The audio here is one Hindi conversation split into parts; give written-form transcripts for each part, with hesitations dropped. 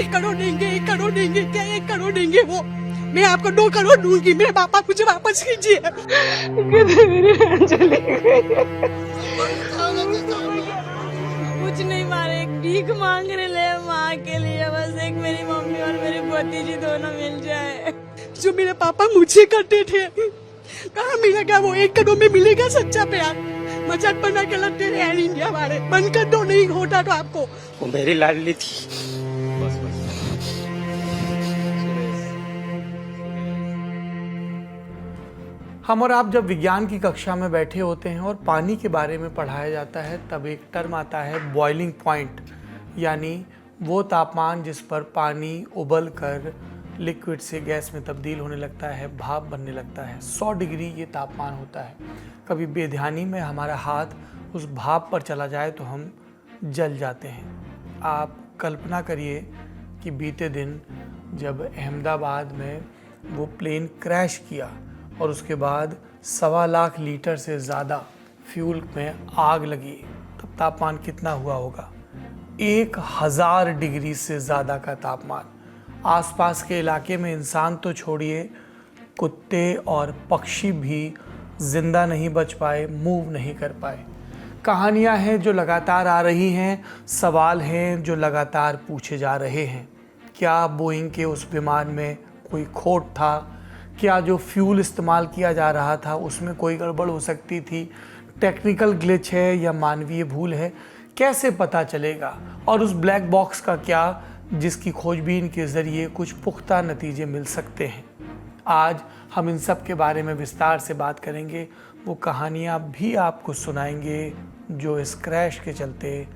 1 करोड़ देंगे, 1 करोड़ देंगे, क्या 1 करोड़ देंगे वो? मैं आपको 2 करोड़ दूंगी, मेरे पापा मुझे वापस कीजिए। मेरी बहन चली गई। कुछ नहीं मारे, एक भीख मांग रहे ले माँ के लिए, बस एक मेरी मम्मी और मेरी भतीजी दोनों मिल जाए। जो मेरे पापा मुझे करते थे, कहाँ मिलेगा वो? 1 करोड़ में मिलेगा सच्चा प्यार? मजाक बना के लगते हैं एयर इंडिया वाले। बंद कर दो, नहीं होता तो आपको। वो मेरी लाडली थी। हम और आप जब विज्ञान की कक्षा में बैठे होते हैं और पानी के बारे में पढ़ाया जाता है, तब एक टर्म आता है बॉइलिंग पॉइंट, यानी वो तापमान जिस पर पानी उबल कर लिक्विड से गैस में तब्दील होने लगता है, भाप बनने लगता है। 100 डिग्री ये तापमान होता है। कभी बेध्यानी में हमारा हाथ उस भाप पर चला जाए तो हम जल जाते हैं। आप कल्पना करिए कि बीते दिन जब अहमदाबाद में वो प्लेन क्रैश किया और उसके बाद 1.25 लाख लीटर से ज़्यादा फ्यूल में आग लगी, तब तापमान कितना हुआ होगा? 1000 डिग्री से ज़्यादा का तापमान। आसपास के इलाके में इंसान तो छोड़िए, कुत्ते और पक्षी भी जिंदा नहीं बच पाए, मूव नहीं कर पाए। कहानियाँ हैं जो लगातार आ रही हैं, सवाल हैं जो लगातार पूछे जा रहे हैं। क्या बोइंग के उस विमान में कोई खोट था? क्या जो फ्यूल इस्तेमाल किया जा रहा था उसमें कोई गड़बड़ हो सकती थी? टेक्निकल ग्लिच है या मानवीय भूल है? कैसे पता चलेगा? और उस ब्लैक बॉक्स का क्या, जिसकी खोजबीन के ज़रिए कुछ पुख्ता नतीजे मिल सकते हैं? आज हम इन सब के बारे में विस्तार से बात करेंगे। वो कहानियाँ भी आपको सुनाएंगे जो इस क्रैश के चलते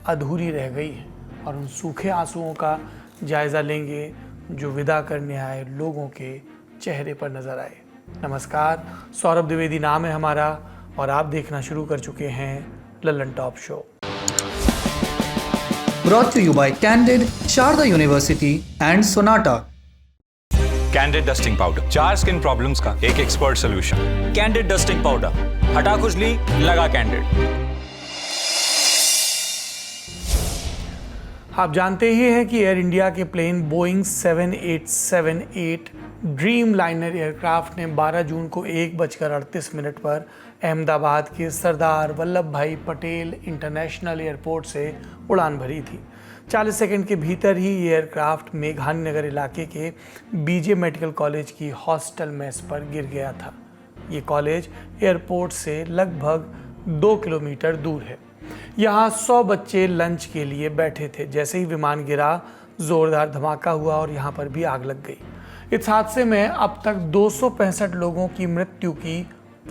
अधूरी रह गई हैं, और उन सूखे आंसुओं का जायज़ा लेंगे जो विदा करने आए लोगों के चेहरे पर नज़र आए। नमस्कार, सौरभ द्विवेदी नाम है हमारा और आप देखना शुरू कर चुके हैं Lallantop show. Brought to you by Candid, Sharda University and Sonata. Candid dusting powder, 4 skin problems का एक expert solution. Candid dusting powder, हटा खुजली, लगा कैंडिड। आप जानते ही हैं कि एयर इंडिया के plane Boeing 7878 Dreamliner aircraft ने 12 जून को 1:38 पर अहमदाबाद के सरदार वल्लभ भाई पटेल इंटरनेशनल एयरपोर्ट से उड़ान भरी थी। 40 सेकंड के भीतर ही ये एयरक्राफ्ट मेघानी नगर इलाके के बीजे मेडिकल कॉलेज की हॉस्टल मेस पर गिर गया था। ये कॉलेज एयरपोर्ट से लगभग 2 किलोमीटर दूर है। यहाँ 100 बच्चे लंच के लिए बैठे थे। जैसे ही विमान गिरा, जोरदार धमाका हुआ और यहाँ पर भी आग लग गई। इस हादसे में अब तक 265 लोगों की मृत्यु की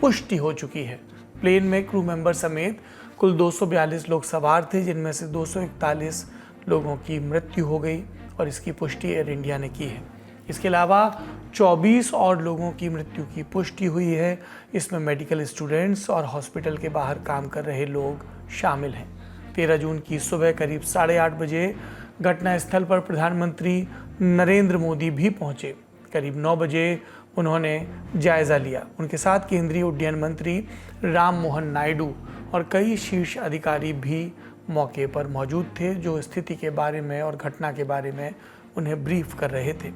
पुष्टि हो चुकी है। प्लेन में क्रू मेंबर समेत कुल 242 लोग सवार थे, जिनमें से 241 लोगों की मृत्यु हो गई और इसकी पुष्टि एयर इंडिया ने की है। इसके अलावा 24 और लोगों की मृत्यु की पुष्टि हुई है। इसमें मेडिकल स्टूडेंट्स और हॉस्पिटल के बाहर काम कर रहे लोग शामिल हैं। 13 जून की सुबह करीब 8:30 बजे घटनास्थल पर प्रधानमंत्री नरेंद्र मोदी भी पहुंचे। करीब 9 बजे उन्होंने जायज़ा लिया। उनके साथ केंद्रीय उड्डयन मंत्री राम मोहन नायडू और कई शीर्ष अधिकारी भी मौके पर मौजूद थे, जो स्थिति के बारे में और घटना के बारे में उन्हें ब्रीफ कर रहे थे।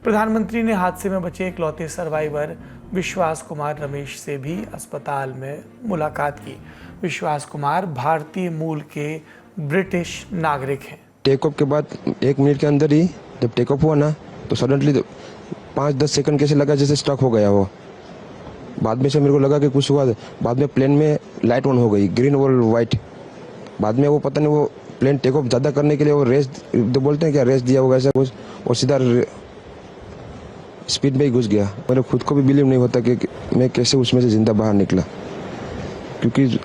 प्रधानमंत्री ने हादसे में बचे इकलौते सर्वाइवर विश्वास कुमार रमेश से भी अस्पताल में मुलाकात की। विश्वास कुमार भारतीय मूल के ब्रिटिश नागरिक हैं। टेक ऑफ के बाद 1 मिनट के अंदर ही जब टेक ऑफ हुआ ना, तो सडनली 5-10 सेकंड कैसे लगा जैसे स्टक हो गया वो। बाद में से मेरे को लगा कि कुछ हुआ। बाद में प्लेन में लाइट ऑन हो गई, ग्रीन और वाइट। बाद में वो पता नहीं, वो प्लेन टेक ऑफ ज़्यादा करने के लिए वो रेस तो बोलते हैं क्या, रेस दिया होगा ऐसा कुछ, और सीधा स्पीड में ही घुस गया। मेरे खुद को भी बिलीव नहीं होता कि मैं कैसे उसमें से जिंदा बाहर निकला, क्योंकि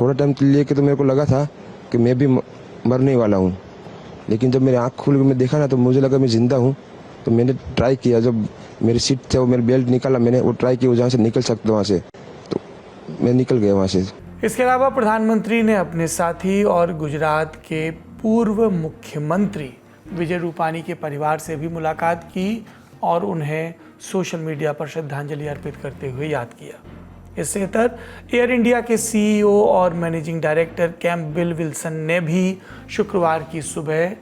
थोड़ा टाइम लेके तो मेरे को लगा था कि मैं भी मरने वाला हूँ। लेकिन जब मेरी आँख खुल के मैं देखा ना, तो मुझे लगा मैं जिंदा हूँ। तो मैंने ट्राई किया, जब मेरी सीट से वो मेरी बेल्ट निकाला, मैंने वो ट्राई किया जहाँ से निकल सकता वहाँ से, तो मैं निकल गया वहाँ से। इसके अलावा प्रधानमंत्री ने अपने साथी और गुजरात के पूर्व मुख्यमंत्री विजय रूपानी के परिवार से भी मुलाकात की और उन्हें सोशल मीडिया पर श्रद्धांजलि अर्पित करते हुए याद किया। इससे इतर एयर इंडिया के सीईओ और मैनेजिंग डायरेक्टर कैम्पबेल विल्सन ने भी शुक्रवार की सुबह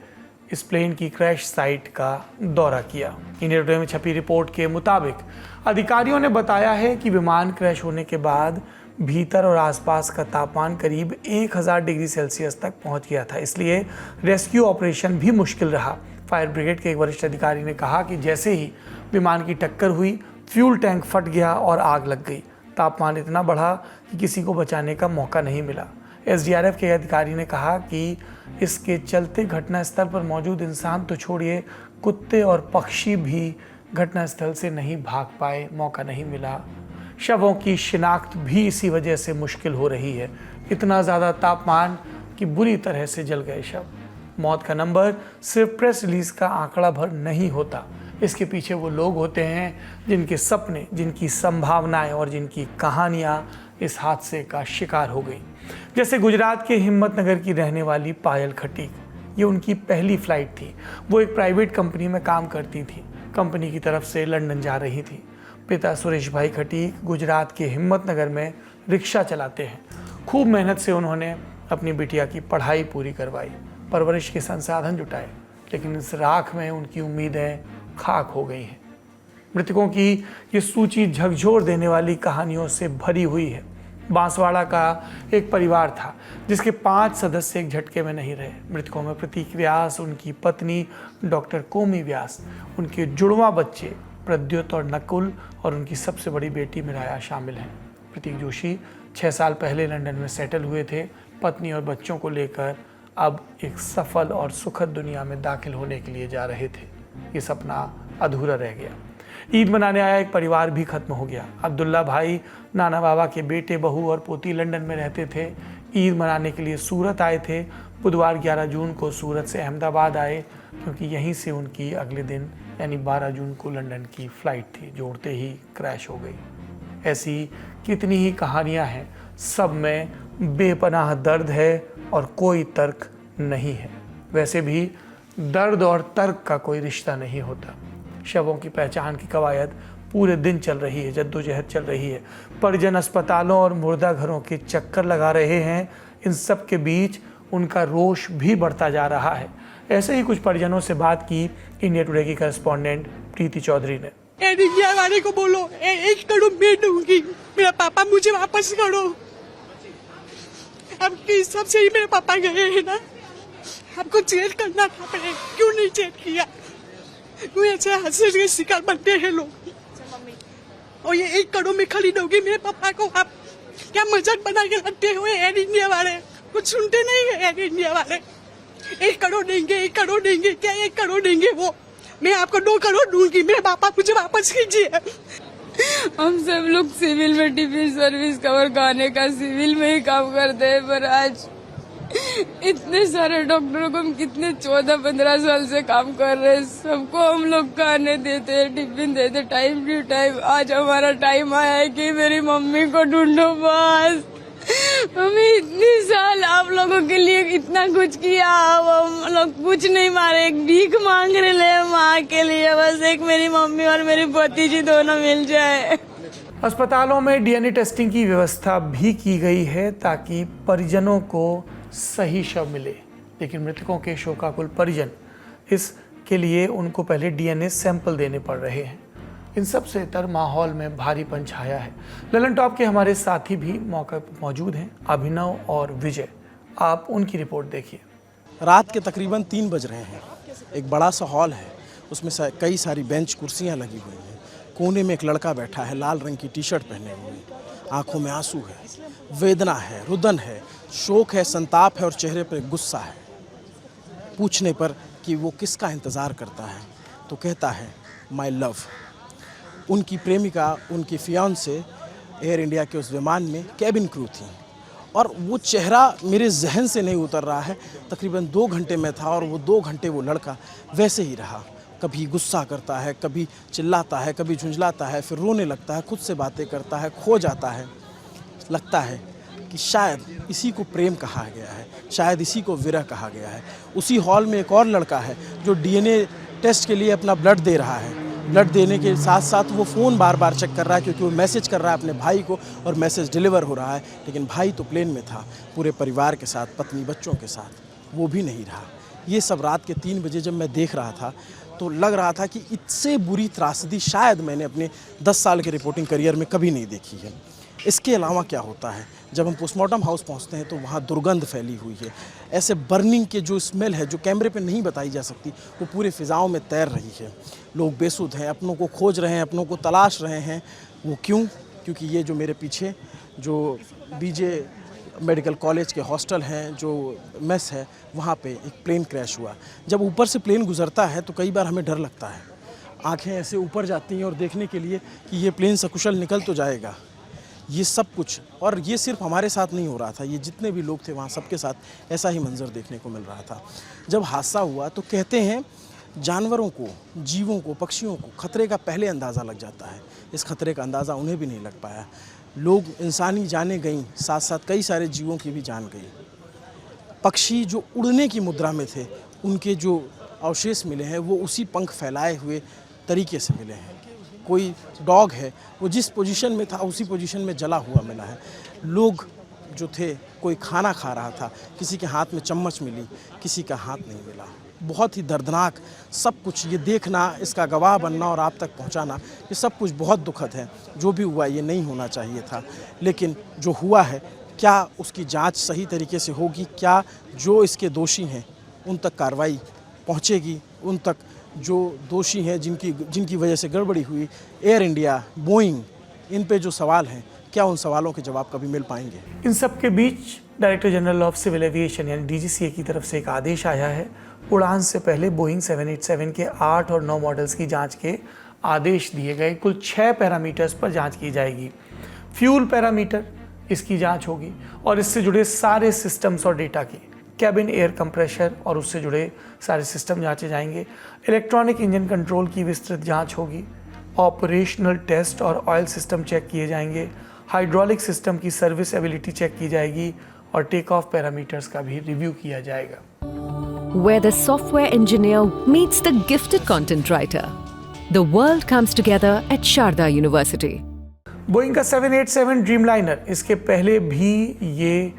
इस प्लेन की क्रैश साइट का दौरा किया। इंडिया टुडे में छपी रिपोर्ट के मुताबिक अधिकारियों ने बताया है कि विमान क्रैश होने के बाद भीतर और आसपास का तापमान करीब 1000 डिग्री सेल्सियस तक पहुंच गया था, इसलिए रेस्क्यू ऑपरेशन भी मुश्किल रहा। फायर ब्रिगेड के एक वरिष्ठ अधिकारी ने कहा कि जैसे ही विमान की टक्कर हुई, फ्यूल टैंक फट गया और आग लग गई। तापमान इतना बढ़ा कि किसी को बचाने का मौका नहीं मिला। एसडीआरएफ के अधिकारी ने कहा कि इसके चलते घटनास्थल पर मौजूद इंसान तो छोड़िए, कुत्ते और पक्षी भी घटनास्थल से नहीं भाग पाए, मौका नहीं मिला। शवों की शिनाख्त भी इसी वजह से मुश्किल हो रही है। इतना ज़्यादा तापमान कि बुरी तरह से जल गए शव। मौत का नंबर सिर्फ प्रेस रिलीज का आंकड़ा भर नहीं होता, इसके पीछे वो लोग होते हैं जिनके सपने, जिनकी संभावनाएं और जिनकी कहानियां इस हादसे का शिकार हो गई। जैसे गुजरात के हिम्मतनगर की रहने वाली पायल खटीक, ये उनकी पहली फ्लाइट थी। वो एक प्राइवेट कंपनी में काम करती थी, कंपनी की तरफ से लंदन जा रही थी। पिता सुरेश भाई खटीक गुजरात के हिम्मतनगर में रिक्शा चलाते हैं। खूब मेहनत से उन्होंने अपनी बिटिया की पढ़ाई पूरी करवाई, परवरिश के संसाधन जुटाए, लेकिन इस राख में उनकी उम्मीदें खाक हो गई हैं। मृतकों की ये सूची झकझोर देने वाली कहानियों से भरी हुई है। बांसवाड़ा का एक परिवार था जिसके 5 सदस्य एक झटके में नहीं रहे। मृतकों में प्रतीक व्यास, उनकी पत्नी डॉक्टर कोमी व्यास, उनके जुड़वां बच्चे प्रद्युत और नकुल और उनकी सबसे बड़ी बेटी मिराया शामिल हैं। प्रतीक जोशी 6 साल पहले लंदन में सेटल हुए थे। पत्नी और बच्चों को लेकर अब एक सफल और सुखद दुनिया में दाखिल होने के लिए जा रहे थे। ये सपना अधूरा रह गया। ईद मनाने आया एक परिवार भी खत्म हो गया। अब्दुल्ला भाई नाना बाबा के बेटे, बहू और पोती लंदन में रहते थे। ईद मनाने के लिए सूरत आए थे। बुधवार 11 जून को सूरत से अहमदाबाद आए, क्योंकि यहीं से उनकी अगले दिन यानी 12 जून को लंदन की फ़्लाइट थी, जो उड़ते ही क्रैश हो गई। ऐसी कितनी ही कहानियाँ हैं, सब में बेपनाह दर्द है और कोई तर्क नहीं है। वैसे भी दर्द और तर्क का कोई रिश्ता नहीं होता। शवों की पहचान की कवायद पूरे दिन चल रही है, जद्दोजहद चल रही है। परिजन अस्पतालों और मुर्दा घरों के चक्कर लगा रहे हैं। इन सब के बीच उनका रोष भी बढ़ता जा रहा है। ऐसे ही कुछ परिजनों से बात की इंडिया टुडे की करेस्पॉन्डेंट प्रीति चौधरी ने। एयर इंडिया वाले को बोलो 1 करोड़ मैं दूंगी, मेरा पापा मुझे वापस करो। अब किस हिसाब से ही मेरे पापा गए हैं ना, आपको चेक करना था पहले, क्यों नहीं चेक किया? क्यों ऐसे हादसे के शिकार बनते हैं लोग? और ये 1 करोड़ में खरीदोगे मेरे पापा को? आप क्या मजाक बना के रखते हुए एयर इंडिया वाले? कुछ सुनते नहीं है एयर इंडिया वाले। 1 करोड़ देंगे, 1 करोड़ देंगे, क्या 1 करोड़ देंगे? वो मैं आपको 2 करोड़ दूंगी, मेरे पापा मुझे वापस कीजिए। हम सब लोग सिविल में टिफिन सर्विस कवर खाने का सिविल में ही काम करते हैं, पर आज इतने सारे डॉक्टरों को हम कितने 14-15 साल से काम कर रहे हैं, सबको हम लोग खाने देते हैं, टिफिन देते टाइम टू टाइम। आज हमारा टाइम आया है कि मेरी मम्मी को ढूंढो बस। मम्मी इतनी साल आप लोगों के लिए इतना कुछ किया, अब हम लोग कुछ नहीं मारे, एक भीख मांग रहे हैं माँ के लिए, बस एक मेरी मम्मी और मेरी भतीजी दोनों मिल जाए। अस्पतालों में डीएनए टेस्टिंग की व्यवस्था भी की गई है ताकि परिजनों को सही शव मिले, लेकिन मृतकों के शोकाकुल परिजन इसके लिए उनको पहले डीएनए सैंपल देने पड़ रहे हैं। इन सब से तर माहौल में भारीपन छाया है। ललन टॉप के हमारे साथी भी मौके पर मौजूद हैं, अभिनव और विजय। आप उनकी रिपोर्ट देखिए। रात के तकरीबन 3 बज रहे हैं। एक बड़ा सा हॉल है, उसमें कई सारी बेंच कुर्सियां लगी हुई हैं। कोने में एक लड़का बैठा है, लाल रंग की टी-शर्ट पहने हुए, आंखों में आंसू है, वेदना है, रुदन है, शोक है, संताप है और चेहरे पर गुस्सा है। पूछने पर कि वो किसका इंतज़ार करता है तो कहता है माय लव। उनकी प्रेमिका, उनकी फियांसे एयर इंडिया के उस विमान में कैबिन क्रू थी और वो चेहरा मेरे जहन से नहीं उतर रहा है। तकरीबन 2 घंटे में था और वो 2 घंटे वो लड़का वैसे ही रहा। कभी गुस्सा करता है, कभी चिल्लाता है, कभी झुंझलाता है, फिर रोने लगता है, खुद से बातें करता है, खो जाता है। लगता है कि शायद इसी को प्रेम कहा गया है, शायद इसी को विरह कहा गया है। उसी हॉल में एक और लड़का है जो डीएनए टेस्ट के लिए अपना ब्लड दे रहा है। ब्लड देने के साथ साथ वो फ़ोन बार बार चेक कर रहा है, क्योंकि वो मैसेज कर रहा है अपने भाई को और मैसेज डिलीवर हो रहा है। लेकिन भाई तो प्लेन में था पूरे परिवार के साथ, पत्नी बच्चों के साथ, वो भी नहीं रहा। ये सब रात के 3 बजे जब मैं देख रहा था तो लग रहा था कि इससे बुरी त्रासदी शायद मैंने अपने 10 साल के रिपोर्टिंग करियर में कभी नहीं देखी है। इसके अलावा क्या होता है, जब हम पोस्टमार्टम हाउस पहुंचते हैं तो वहाँ दुर्गंध फैली हुई है। ऐसे बर्निंग के जो स्मेल है जो कैमरे पे नहीं बताई जा सकती, वो पूरे फिज़ाओं में तैर रही है। लोग बेसुध हैं, अपनों को खोज रहे हैं, अपनों को तलाश रहे हैं। वो क्यों? क्योंकि ये जो मेरे पीछे जो बीजे मेडिकल कॉलेज के हॉस्टल हैं, जो मेस है, वहाँ पे एक प्लेन क्रैश हुआ। जब ऊपर से प्लेन गुजरता है तो कई बार हमें डर लगता है, आंखें ऐसे ऊपर जाती हैं और देखने के लिए कि ये प्लेन सकुशल निकल तो जाएगा। ये सब कुछ, और ये सिर्फ हमारे साथ नहीं हो रहा था, ये जितने भी लोग थे वहाँ सबके साथ ऐसा ही मंजर देखने को मिल रहा था। जब हादसा हुआ तो कहते हैं जानवरों को, जीवों को, पक्षियों को खतरे का पहले अंदाज़ा लग जाता है। इस खतरे का अंदाज़ा उन्हें भी नहीं लग पाया। लोग, इंसानी जानें गईं, साथ साथ कई सारे जीवों की भी जान गई। पक्षी जो उड़ने की मुद्रा में थे, उनके जो अवशेष मिले हैं वो उसी पंख फैलाए हुए तरीके से मिले हैं। कोई डॉग है, वो जिस पोजीशन में था उसी पोजीशन में जला हुआ मिला है। लोग जो थे, कोई खाना खा रहा था, किसी के हाथ में चम्मच मिली, किसी का हाथ नहीं मिला। बहुत ही दर्दनाक सब कुछ, ये देखना, इसका गवाह बनना और आप तक पहुंचाना, ये सब कुछ बहुत दुखद है। जो भी हुआ ये नहीं होना चाहिए था, लेकिन जो हुआ है, क्या उसकी जांच सही तरीके से होगी? क्या जो इसके दोषी हैं उन तक कार्रवाई पहुंचेगी? उन तक जो दोषी हैं, जिनकी वजह से गड़बड़ी हुई, एयर इंडिया, बोइंग, इन पे जो सवाल हैं, क्या उन सवालों के जवाब कभी मिल पाएंगे? इन सब के बीच director general of civil aviation यानी डीजीसीए की तरफ से एक आदेश आया है। उड़ान से पहले बोइंग 787 के 8 और 9 मॉडल्स की जांच के आदेश दिए गए। कुल 6 पैरामीटर्स पर जांच की जाएगी। फ्यूल पैरामीटर, इसकी जांच होगी और इससे जुड़े सारे सिस्टम्स और डेटा की। कैबिन एयर कंप्रेशर और उससे जुड़े सारे सिस्टम जांचे जाएंगे। इलेक्ट्रॉनिक इंजन कंट्रोल की विस्तृत जांच होगी। ऑपरेशनल टेस्ट और ऑयल सिस्टम चेक किए जाएंगे। हाइड्रोलिक सिस्टम की सर्विस एबिलिटी चेक की जाएगी और टेक ऑफ पैरामीटर्स का भी रिव्यू किया जाएगा। Where the software engineer meets the gifted content writer, the world comes together at Sharda University. Boeing का 787 ड्रीमलाइनर, इसके पहले भी ये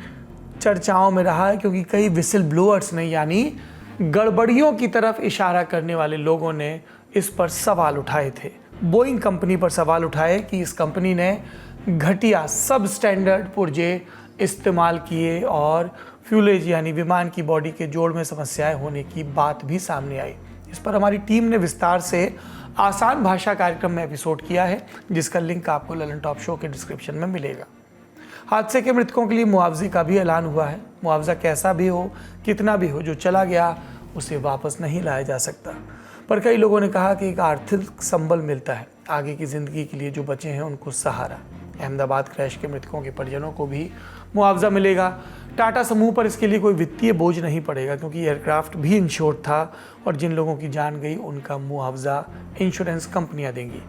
चर्चाओं में रहा है क्योंकि कई विसिल ब्लोअर्स ने यानी गड़बड़ियों की तरफ इशारा करने वाले लोगों ने इस पर सवाल उठाए थे। बोइंग कंपनी पर सवाल उठाए कि इस कंपनी ने घटिया सब स्टैंडर्ड पुर्जे इस्तेमाल किए और फ्यूलेज यानी विमान की बॉडी के जोड़ में समस्याएं होने की बात भी सामने आई। इस पर हमारी टीम ने विस्तार से आसान भाषा कार्यक्रम में एपिसोड किया है, जिसका लिंक आपको ललन टॉप शो के डिस्क्रिप्शन में मिलेगा। हादसे के मृतकों के लिए मुआवजे का भी ऐलान हुआ है। मुआवजा कैसा भी हो, कितना भी हो, जो चला गया उसे वापस नहीं लाया जा सकता। पर कई लोगों ने कहा कि एक आर्थिक संबल मिलता है, आगे की ज़िंदगी के लिए जो बचे हैं उनको सहारा। अहमदाबाद क्रैश के मृतकों के परिजनों को भी मुआवजा मिलेगा। टाटा समूह पर इसके लिए कोई वित्तीय बोझ नहीं पड़ेगा क्योंकि एयरक्राफ्ट भी इंश्योर्ड था और जिन लोगों की जान गई उनका मुआवजा इंश्योरेंस कंपनियां देंगी।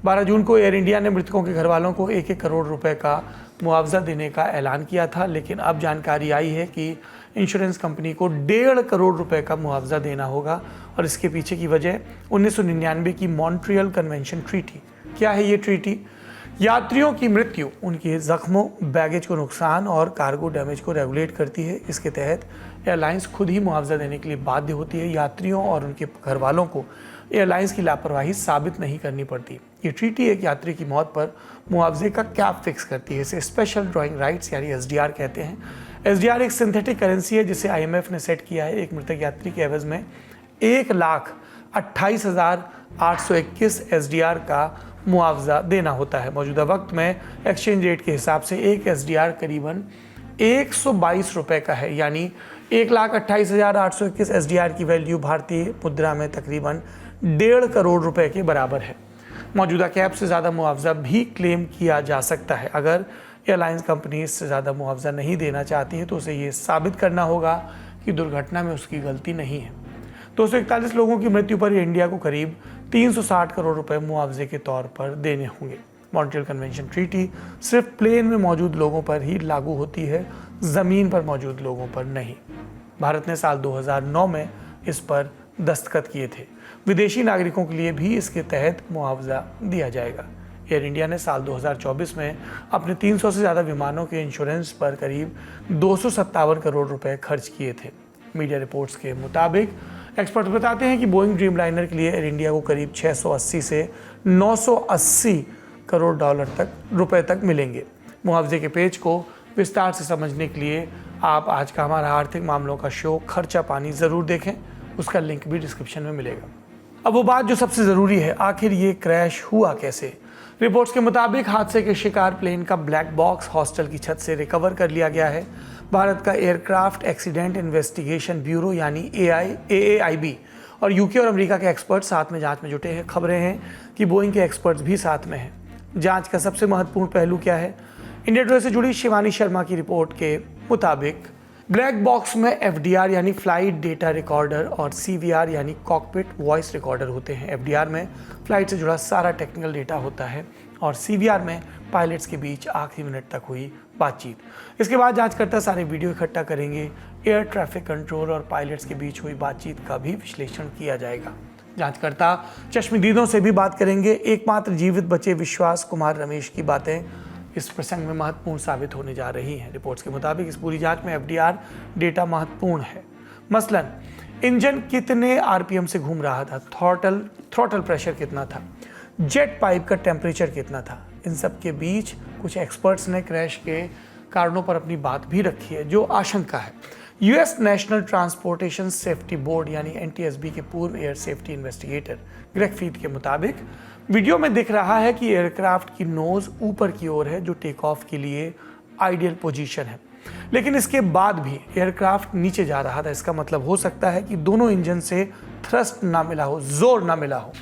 12 जून को एयर इंडिया ने मृतकों के घर वालों को 1-1 करोड़ रुपए का मुआवजा देने का ऐलान किया था, लेकिन अब जानकारी आई है कि इंश्योरेंस कंपनी को 1.5 करोड़ रुपए का मुआवजा देना होगा और इसके पीछे की वजह 1999 की मॉन्ट्रियल कन्वेंशन ट्रीटी। क्या है ये ट्रीटी? यात्रियों की मृत्यु, उनके जख्मों, बैगेज को नुकसान और कार्गो डैमेज को रेगुलेट करती है। इसके तहत एयरलाइंस खुद ही मुआवजा देने के लिए बाध्य होती है। यात्रियों और उनके घर वालों को एयरलाइंस की लापरवाही साबित नहीं करनी पड़ती। ये ट्रीटी एक यात्री की मौत पर मुआवजे का कैप फिक्स करती है। इसे स्पेशल ड्राइंग राइट्स यानी SDR कहते हैं। SDR एक सिंथेटिक करेंसी है जिसे IMF ने सेट किया है। एक मृतक यात्री के एवज में 1,28,821 SDR का मुआवजा देना होता है। मौजूदा वक्त में एक्सचेंज रेट के हिसाब से एक SDR करीबन 122 रुपए का है, यानी 1,28,821 SDR की वैल्यू भारतीय मुद्रा में तकरीबन 1.5 करोड़ रुपए के बराबर है। मौजूदा कैप से ज़्यादा मुआवजा भी क्लेम किया जा सकता है। अगर एयरलाइंस कंपनी इससे ज़्यादा मुआवजा नहीं देना चाहती है तो उसे ये साबित करना होगा कि दुर्घटना में उसकी गलती नहीं है। 241 लोगों की मृत्यु पर इंडिया को करीब 360 करोड़ रुपए मुआवजे के तौर पर देने होंगे। मॉन्ट्रियल कन्वेंशन ट्रीटी सिर्फ प्लेन में मौजूद लोगों पर ही लागू होती है, ज़मीन पर मौजूद लोगों पर नहीं। भारत ने साल 2009 में इस पर दस्तखत किए थे। विदेशी नागरिकों के लिए भी इसके तहत मुआवजा दिया जाएगा। एयर इंडिया ने साल 2024 में अपने 300 से ज़्यादा विमानों के इंश्योरेंस पर करीब 257 करोड़ रुपए खर्च किए थे। मीडिया रिपोर्ट्स के मुताबिक एक्सपर्ट बताते हैं कि बोइंग ड्रीमलाइनर के लिए एयर इंडिया को करीब 680 से 980 करोड़ रुपए तक मिलेंगे। मुआवजे के पेज को विस्तार से समझने के लिए आप आज का हमारा आर्थिक मामलों का शो खर्चा पानी ज़रूर देखें, उसका लिंक भी डिस्क्रिप्शन में मिलेगा। अब वो बात जो सबसे ज़रूरी है, आखिर ये क्रैश हुआ कैसे। रिपोर्ट्स के मुताबिक हादसे के शिकार प्लेन का ब्लैक बॉक्स हॉस्टल की छत से रिकवर कर लिया गया है। भारत का एयरक्राफ्ट एक्सीडेंट इन्वेस्टिगेशन ब्यूरो यानी AAIB और यूके और अमेरिका के एक्सपर्ट साथ में जांच में जुटे हैं। खबरें हैं कि बोइंग के एक्सपर्ट्स भी साथ में हैं। जांच का सबसे महत्वपूर्ण पहलू क्या है? इंडिया टुडे से जुड़ी शिवानी शर्मा की रिपोर्ट के मुताबिक ब्लैक बॉक्स में FDR यानी फ्लाइट डेटा रिकॉर्डर और CVR यानी कॉकपिट वॉइस रिकॉर्डर होते हैं। FDR में फ्लाइट से जुड़ा सारा टेक्निकल डेटा होता है और CVR में पायलट्स के बीच आखिरी मिनट तक हुई बातचीत। इसके बाद जांचकर्ता सारे वीडियो इकट्ठा करेंगे। एयर ट्रैफिक कंट्रोल और पायलट्स के बीच हुई बातचीत का भी विश्लेषण किया जाएगा। जांचकर्ता चश्मदीदों से भी बात करेंगे। एकमात्र जीवित बचे विश्वास कुमार रमेश की बातें इस प्रसंग में महत्वपूर्ण साबित होने जा रही हैं। रिपोर्ट्स के मुताबिक इस पूरी जांच में FDR डेटा महत्वपूर्ण है। मसलन इंजन कितने RPM से घूम रहा था, थ्रॉटल प्रेशर कितना था, जेट पाइप का टेम्परेचर कितना था। इन सब के बीच कुछ एक्सपर्ट्स ने क्रैश के कारणों पर अपनी बात भी रखी है। जो आशंका है, US national transportation safety board यानी NTSB के पूर्व air safety investigator Greg feed के मुताबिक वीडियो में दिख रहा है कि एयरक्राफ्ट की नोज ऊपर की ओर है, जो टेक ऑफ के लिए आइडियल पोजीशन है, लेकिन इसके बाद भी एयरक्राफ्ट नीचे जा रहा था। इसका मतलब हो सकता है कि दोनों इंजन से थ्रस्ट ना मिला हो, जोर ना मिला हो।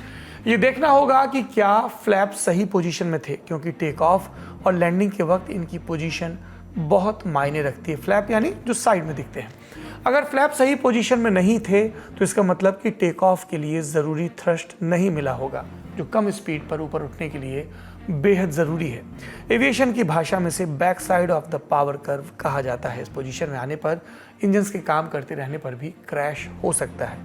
ये देखना होगा कि क्या फ्लैप सही पोजीशन में थे, क्योंकि टेक ऑफ और लैंडिंग के वक्त इनकी पोजीशन बहुत मायने रखती है। फ्लैप यानी जो साइड में दिखते हैं। अगर फ्लैप सही पोजीशन में नहीं थे तो इसका मतलब कि टेक ऑफ के लिए ज़रूरी थ्रस्ट नहीं मिला होगा, जो कम स्पीड पर ऊपर उठने के लिए बेहद ज़रूरी है। एविएशन की भाषा में से back side of the power curve कहा जाता है। इस पोजीशन में आने पर इंजन्स के काम करते रहने पर भी क्रैश हो सकता है।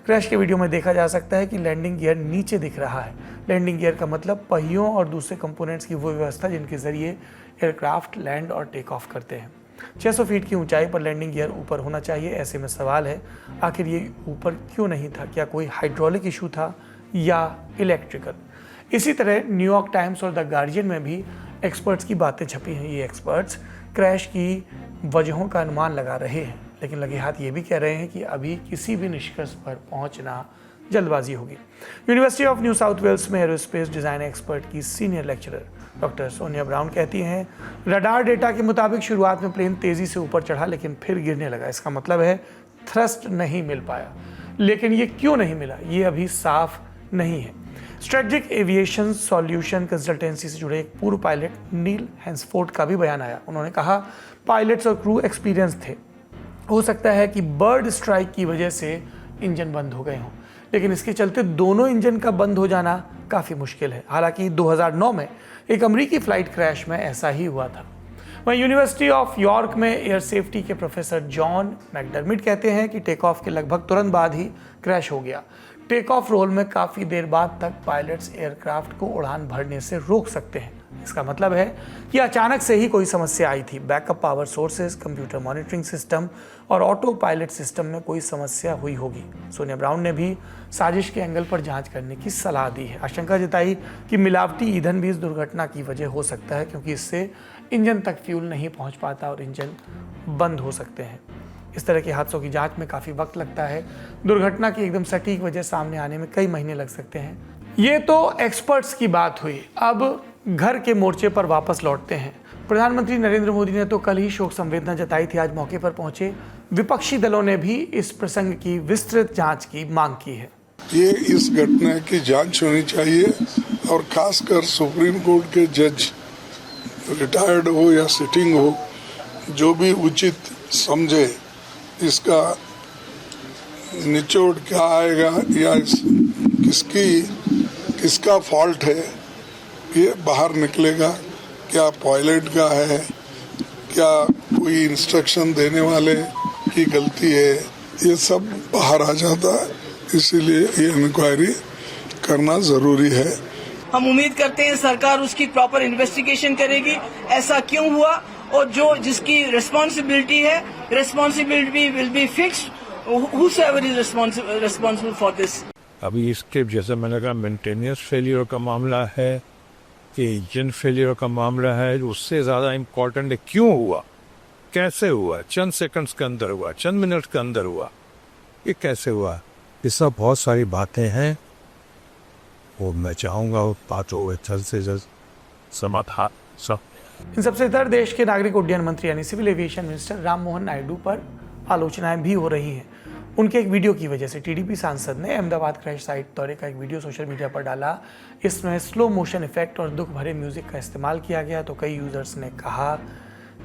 क्रैश के वीडियो में देखा जा सकता है कि लैंडिंग गियर नीचे दिख रहा है। लैंडिंग गियर का मतलब पहियों और दूसरे कंपोनेंट्स की वो व्यवस्था जिनके ज़रिए एयरक्राफ्ट लैंड और टेक ऑफ करते हैं। 600 फीट की ऊंचाई पर लैंडिंग गियर ऊपर होना चाहिए। ऐसे में सवाल है, आखिर ये ऊपर क्यों नहीं था? क्या कोई हाइड्रोलिक इशू था या इलेक्ट्रिकल? इसी तरह न्यूयॉर्क टाइम्स और द गार्जियन में भी एक्सपर्ट्स की बातें छपी हैं। ये एक्सपर्ट्स क्रैश की वजहों का अनुमान लगा रहे हैं, लेकिन लगे हाथ ये भी कह रहे हैं कि अभी किसी भी निष्कर्ष पर पहुंचना जल्दबाजी होगी। University of New South Wales में एरोस्पेस डिज़ाइन एक्सपर्ट की senior lecturer doctor Sonia Brown कहती हैं, रडार डेटा के मुताबिक शुरुआत में प्लेन तेज़ी से ऊपर चढ़ा लेकिन फिर गिरने लगा। इसका मतलब है थ्रस्ट नहीं मिल पाया, लेकिन ये क्यों नहीं मिला ये अभी साफ नहीं है। स्ट्रेटेजिक एविएशन सॉल्यूशन कंसल्टेंसी से जुड़े एक पूर्व पायलट नील हैंसफोर्ड का भी बयान आया। उन्होंने कहा, पायलट्स और क्रू एक्सपीरियंस थे, हो सकता है कि बर्ड स्ट्राइक की वजह से इंजन बंद हो गए हों, लेकिन इसके चलते दोनों इंजन का बंद हो जाना काफ़ी मुश्किल है। हालांकि 2009 में एक अमेरिकी फ्लाइट क्रैश में ऐसा ही हुआ था। वहीं यूनिवर्सिटी ऑफ यॉर्क में एयर सेफ्टी के प्रोफेसर जॉन मैकडर्मिट कहते हैं कि टेक ऑफ के लगभग तुरंत बाद ही क्रैश हो गया। टेक ऑफ रोल में काफ़ी देर बाद तक पायलट्स एयरक्राफ्ट को उड़ान भरने से रोक सकते हैं। इसका मतलब है कि अचानक से ही कोई समस्या आई थी। Backup power sources, computer monitoring system और ऑटो पायलट सिस्टम में कोई समस्या हुई होगी। सोनिया ब्राउन ने भी साजिश के एंगल पर जांच करने की सलाह दी है। आशंका जताई कि मिलावटी ईंधन भी इस दुर्घटना की वजह हो सकता है, क्योंकि इससे इंजन तक फ्यूल नहीं पहुंच पाता और इंजन बंद हो सकते हैं। इस तरह के हादसों की जांच में काफ़ी वक्त लगता है। दुर्घटना की एकदम सटीक वजह सामने आने में कई महीने लग सकते हैं। ये तो एक्सपर्ट्स की बात हुई। अब घर के मोर्चे पर वापस लौटते हैं। प्रधानमंत्री नरेंद्र मोदी ने तो कल ही शोक संवेदना जताई थी। आज मौके पर पहुंचे विपक्षी दलों ने भी इस प्रसंग की विस्तृत जांच की मांग की है। ये इस घटना की जांच होनी चाहिए और खासकर सुप्रीम कोर्ट के जज, रिटायर्ड हो या सिटिंग हो, जो भी उचित समझे इसका निचोड़ क्या आएगा या किसका फॉल्ट है ये बाहर निकलेगा। क्या पायलट का है, क्या कोई इंस्ट्रक्शन देने वाले की गलती है, ये सब बाहर आ जाता है। इसीलिए ये इंक्वायरी करना जरूरी है। हम उम्मीद करते हैं सरकार उसकी प्रॉपर इन्वेस्टिगेशन करेगी, ऐसा क्यों हुआ, और जो जिसकी रिस्पॉन्सिबिलिटी है, responsibility will be fixed whosoever is responsible for this. अभी इसके जैसे मैंने कहा मेंटेनेंस फेलियर का मामला है कि इंजन फेलियर का मामला है, उससे ज़्यादा इम्पोर्टेंट है क्यों हुआ, कैसे हुआ, चंद सेकंड्स के अंदर हुआ, चंद मिनट के अंदर हुआ, ये कैसे हुआ, ये सब बहुत सारी बातें हैं। वो मैं चाहूँगा वो बातों में जल्द से जल्द समाधान सब। इन सबसे इतर देश के नागरिक उड्डयन मंत्री यानी civil aviation minister Ram Mohan Naidu पर आलोचनाएं भी हो रही हैं। उनके एक वीडियो की वजह से टीडीपी सांसद ने अहमदाबाद क्रैश साइट दौरे का एक वीडियो सोशल मीडिया पर डाला। इसमें स्लो मोशन इफेक्ट और दुख भरे म्यूजिक का इस्तेमाल किया गया, तो कई यूजर्स ने कहा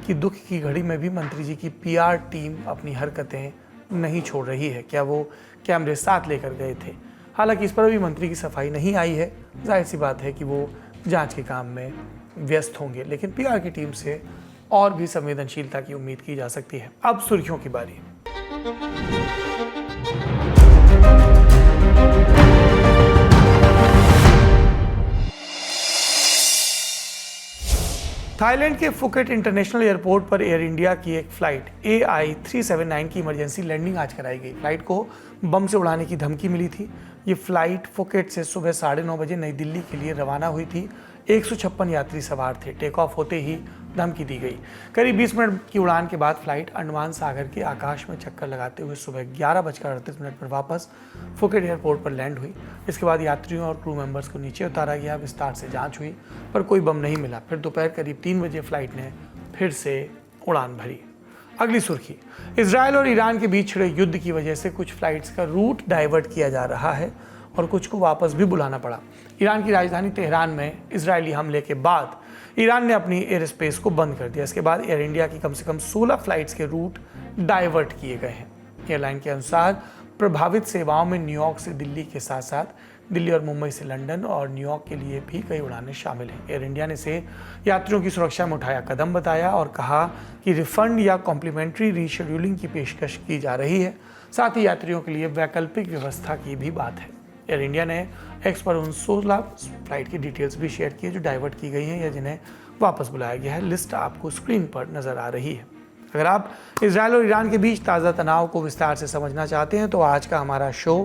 कि दुख की घड़ी में भी मंत्री जी की पीआर टीम अपनी हरकतें नहीं छोड़ रही है, क्या वो कैमरे साथ लेकर गए थे। हालांकि इस पर अभी मंत्री की सफाई नहीं आई है, जाहिर सी बात है कि वो जांच के काम में व्यस्त होंगे, लेकिन पीआर की टीम से और भी संवेदनशीलता की उम्मीद की जा सकती है। अब सुर्खियों की बारी। थाईलैंड के फुकेट इंटरनेशनल एयरपोर्ट पर एयर इंडिया की एक फ्लाइट AI-379 की इमरजेंसी लैंडिंग आज कराई गई। फ्लाइट को बम से उड़ाने की धमकी मिली थी। ये फ्लाइट फुकेट से सुबह 9:30 बजे नई दिल्ली के लिए रवाना हुई थी। 156 यात्री सवार थे। टेक ऑफ होते ही धमकी दी गई। करीब 20 मिनट की उड़ान के बाद फ्लाइट अंडमान सागर के आकाश में चक्कर लगाते हुए सुबह 11:38 पर वापस फुकेट एयरपोर्ट पर लैंड हुई। इसके बाद यात्रियों और क्रू मेंबर्स को नीचे उतारा गया। विस्तार से जांच हुई पर कोई बम नहीं मिला। फिर दोपहर करीब 3 बजे फ्लाइट ने फिर से उड़ान भरी। अगली सुर्खी, इजरायल और ईरान के बीच छिड़े युद्ध की वजह से कुछ फ्लाइट्स का रूट डाइवर्ट किया जा रहा है और कुछ को वापस भी बुलाना पड़ा। ईरान की राजधानी तेहरान में इजरायली हमले के बाद ईरान ने अपनी एयर स्पेस को बंद कर दिया। इसके बाद एयर इंडिया की कम से कम 16 फ्लाइट्स के रूट डाइवर्ट किए गए हैं। एयरलाइन के अनुसार प्रभावित सेवाओं में न्यूयॉर्क से दिल्ली के साथ साथ दिल्ली और मुंबई से लंदन और न्यूयॉर्क के लिए भी कई उड़ानें शामिल हैं। एयर इंडिया ने इसे यात्रियों की सुरक्षा में उठाया कदम बताया और कहा कि रिफंड या कॉम्प्लीमेंट्री रीशेड्यूलिंग की पेशकश की जा रही है। साथ ही यात्रियों के लिए वैकल्पिक व्यवस्था की भी बात है। एयर इंडिया ने एक्स पर उन 16 फ्लाइट की डिटेल्स भी शेयर की है जो डाइवर्ट की गई हैं या जिन्हें वापस बुलाया गया है। लिस्ट आपको स्क्रीन पर नजर आ रही है। अगर आप इजरायल और ईरान के बीच ताज़ा तनाव को विस्तार से समझना चाहते हैं तो आज का हमारा शो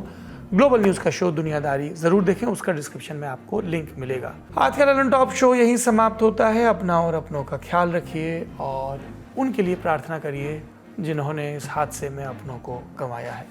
ग्लोबल न्यूज़ का शो दुनियादारी ज़रूर देखें, उसका डिस्क्रिप्शन में आपको लिंक मिलेगा। आज का ललन टॉप शो यहीं समाप्त होता है। अपना और अपनों का ख्याल रखिए और उनके लिए प्रार्थना करिए जिन्होंने इस हादसे में अपनों को गंवाया है।